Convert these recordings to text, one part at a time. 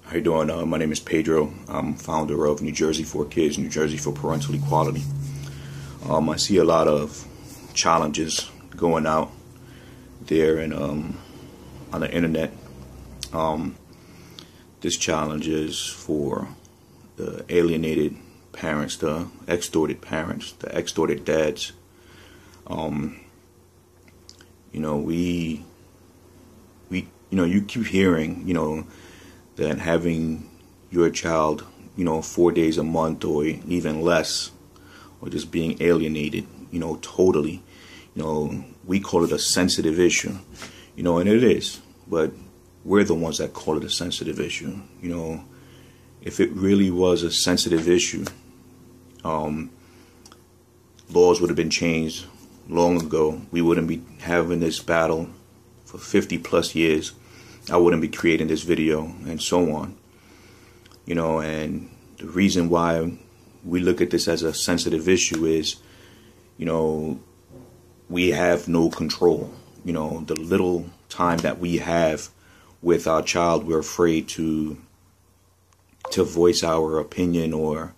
How you doing? My name is Pedro. I'm founder of New Jersey for Kids, New Jersey for Parental Equality. I see a lot of challenges going out there and on the internet. This challenge is for the alienated parents, the extorted parents, the extorted dads. You keep hearing, that having your child, 4 days a month or even less, or just being alienated, totally, we call it a sensitive issue, and it is, but we're the ones that call it a sensitive issue. If it really was a sensitive issue, laws would have been changed long ago. We wouldn't be having this battle for 50 plus years. I wouldn't be creating this video and so on. And the reason why we look at this as a sensitive issue is, we have no control. The little time that we have with our child, we're afraid to voice our opinion or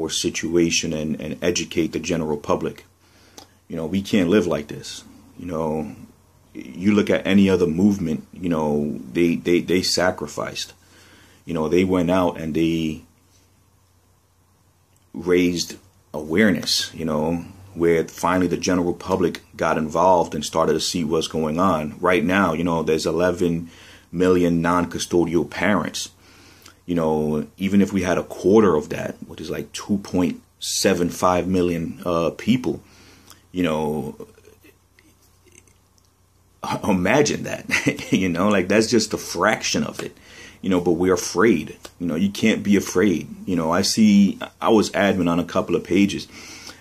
situation and educate the general public. We can't live like this. You look at any other movement, they sacrificed. They went out and they raised awareness, where finally the general public got involved and started to see what's going on. Right now, there's 11 million non-custodial parents. Even if we had a quarter of that, which is like 2.75 million people, imagine that, like that's just a fraction of it, but we're afraid. You can't be afraid. I was admin on a couple of pages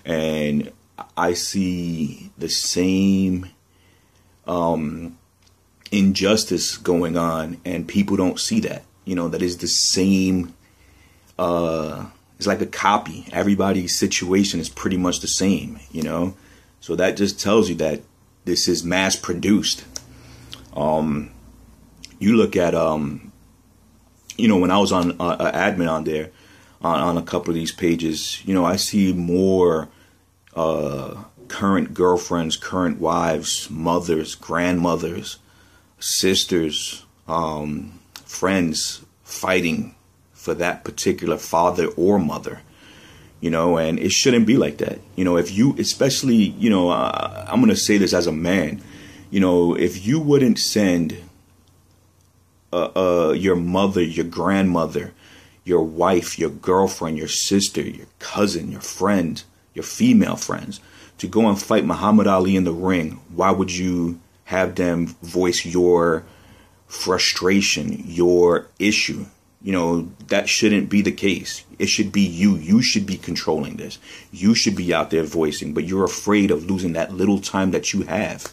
and I see the same injustice going on and people don't see that. That is the same. It's like a copy. Everybody's situation is pretty much the same, so that just tells you that this is mass produced. You look at, when I was on admin on there, on a couple of these pages, I see more current girlfriends, current wives, mothers, grandmothers, sisters, friends fighting for that particular father or mother. And it shouldn't be like that. If you, especially, I'm going to say this as a man, if you wouldn't send your mother, your grandmother, your wife, your girlfriend, your sister, your cousin, your friend, your female friends to go and fight Muhammad Ali in the ring, why would you have them voice your frustration, your issue? That shouldn't be the case. It should be you. You should be controlling this. You should be out there voicing, but you're afraid of losing that little time that you have,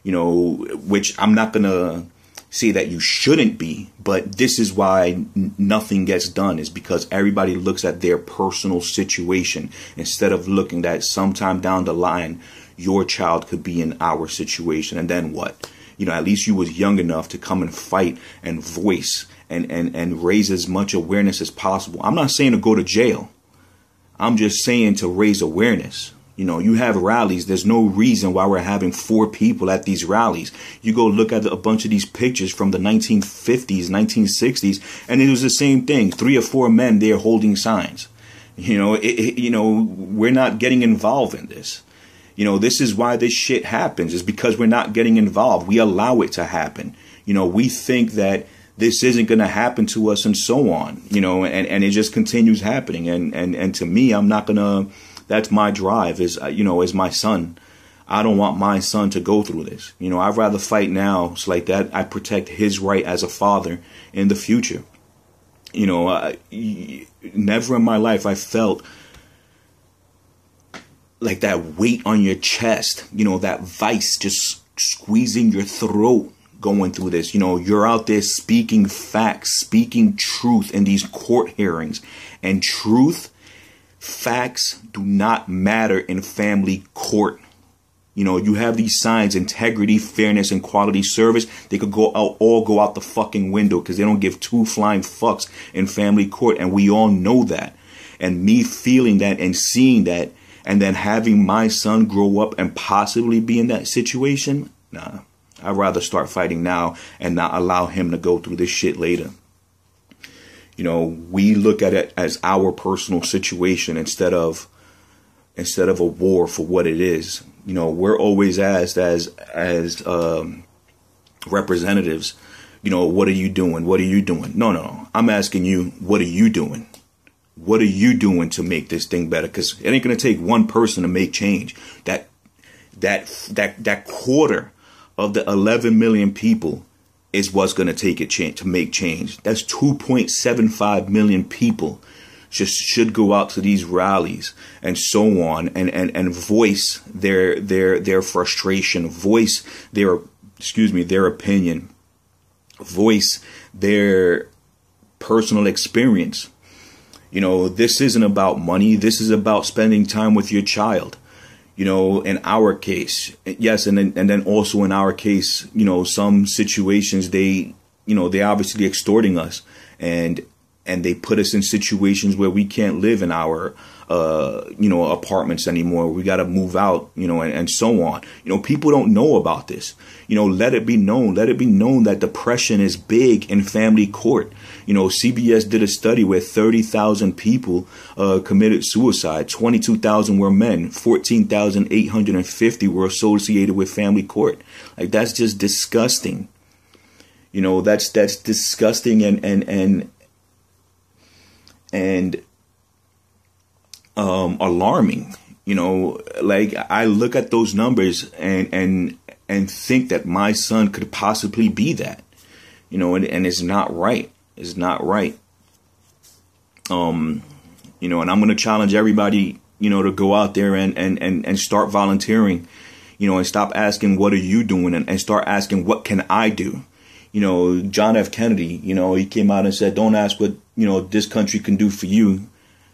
which I'm not going to say that you shouldn't be, but this is why nothing gets done, is because everybody looks at their personal situation instead of looking that sometime down the line, your child could be in our situation. And then what? At least you was young enough to come and fight and voice and raise as much awareness as possible. I'm not saying to go to jail. I'm just saying to raise awareness. You have rallies. There's no reason why we're having 4 people at these rallies. You go look at a bunch of these pictures from the 1950s, 1960s, and it was the same thing. 3 or 4 men there holding signs. We're not getting involved in this. This is why this shit happens, is because we're not getting involved. We allow it to happen. We think that this isn't going to happen to us and so on, and it just continues happening. And to me, I'm not going to, that's my drive is, as my son. I don't want my son to go through this. I'd rather fight now so like that I protect his right as a father in the future. Never in my life I felt like that weight on your chest, that vice just squeezing your throat going through this. You're out there speaking facts, speaking truth in these court hearings, and facts do not matter in family court. You know, you have these signs: integrity, fairness, and quality service. They could all go out the fucking window because they don't give two flying fucks in family court. And we all know that. And me feeling that and seeing that, and then having my son grow up and possibly be in that situation, nah, I'd rather start fighting now and not allow him to go through this shit later. You know, we look at it as our personal situation instead of a war for what it is. You know, we're always asked as representatives, you know, what are you doing? What are you doing? No. I'm asking you, what are you doing? What are you doing to make this thing better? Because it ain't going to take one person to make change. That quarter of the 11 million people is what's going to take it to make change. That's 2.75 million people should go out to these rallies and so on and voice their frustration, voice their opinion, voice their personal experience. You know, this isn't about money. This is about spending time with your child. You know, in our case, yes, and then also in our case, you know, some situations they obviously extorting us and they put us in situations where we can't live in our apartments anymore. We got to move out, you know, and so on. You know, people don't know about this. You know, let it be known. Let it be known that depression is big in family court. You know, CBS did a study where 30,000 people committed suicide. 22,000 were men. 14,850 were associated with family court. Like, that's just disgusting. You know, that's disgusting and alarming. You know, like, I look at those numbers and think that my son could possibly be that. You know, and it's not right. It's not right. You know, and I'm going to challenge everybody, you know, to go out there and start volunteering, you know, and stop asking, what are you doing? And start asking, what can I do? You know, John F. Kennedy, you know, he came out and said, don't ask what, you know, this country can do for you.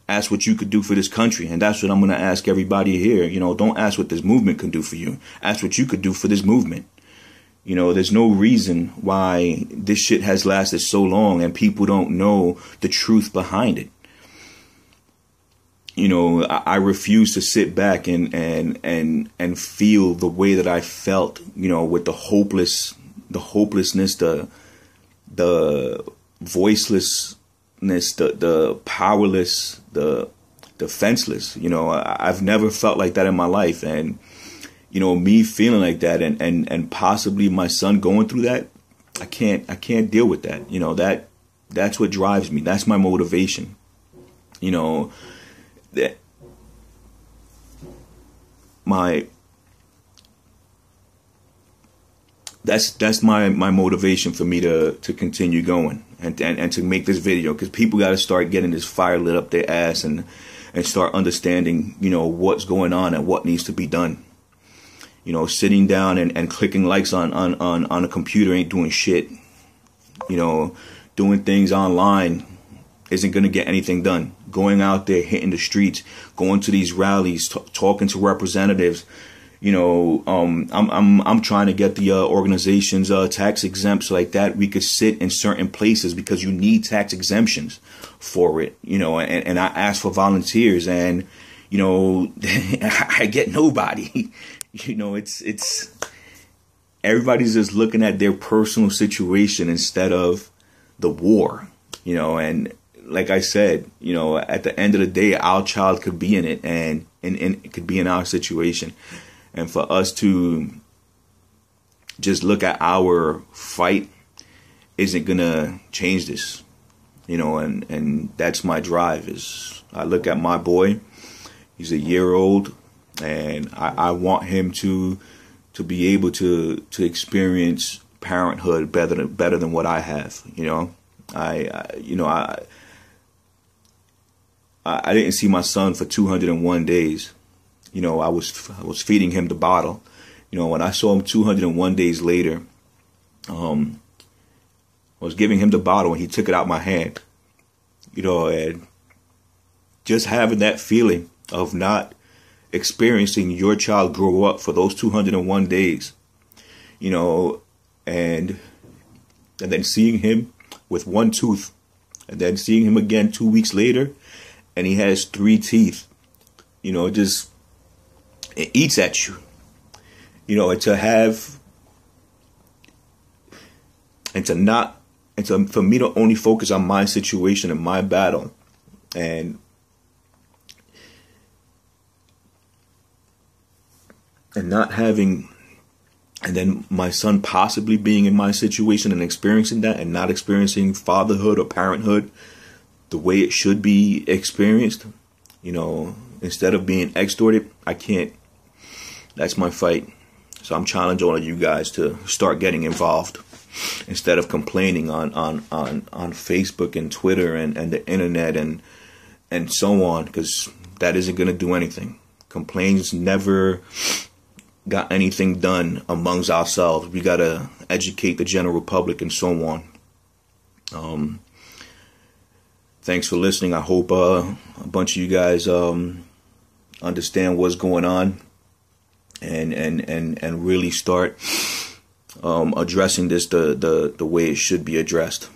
Ask what you could do for this country. And that's what I'm going to ask everybody here. You know, don't ask what this movement can do for you. Ask what you could do for this movement. You know, there's no reason why this shit has lasted so long and people don't know the truth behind it. You know, I refuse to sit back and feel the way that I felt, you know, with the hopelessness, the voicelessness, the powerless, the defenseless. You know, I've never felt like that in my life. And, you know, me feeling like that and possibly my son going through that, I can't deal with that. You know, that's what drives me. That's my motivation. You know, that's my motivation for me to continue going and to make this video, because people got to start getting this fire lit up their ass and start understanding, you know, what's going on and what needs to be done. You know, sitting down and clicking likes on a computer ain't doing shit. You know, doing things online isn't going to get anything done. Going out there, hitting the streets, going to these rallies, talking to representatives. You know, I'm trying to get the organizations tax exempt so like that we could sit in certain places, because you need tax exemptions for it. You know, and I ask for volunteers, and, you know, I get nobody. You know, it's everybody's just looking at their personal situation instead of the war, you know. And like I said, you know, at the end of the day, our child could be in it and it could be in our situation. And for us to just look at our fight isn't going to change this, you know, and that's my drive. Is I look at my boy, he's a year old, and I want him to be able to experience parenthood better than what I have. You know, I didn't see my son for 201 days. You know, I was feeding him the bottle. You know, when I saw him 201 days later, I was giving him the bottle and he took it out my hand. You know, and just having that feeling of not experiencing your child grow up for those 201 days, you know, and then seeing him with one tooth, and then seeing him again 2 weeks later, and he has 3 teeth, you know, it eats at you, you know, for me to only focus on my situation and my battle, and not having, and then my son possibly being in my situation and experiencing that, and not experiencing fatherhood or parenthood the way it should be experienced, you know, instead of being extorted. I can't. That's my fight. So I'm challenging all of you guys to start getting involved instead of complaining on Facebook and Twitter and the internet and so on, because that isn't going to do anything. Complaints never got anything done amongst ourselves. We got to educate the general public and so on. Thanks for listening. I hope a bunch of you guys understand what's going on and really start addressing this the way it should be addressed.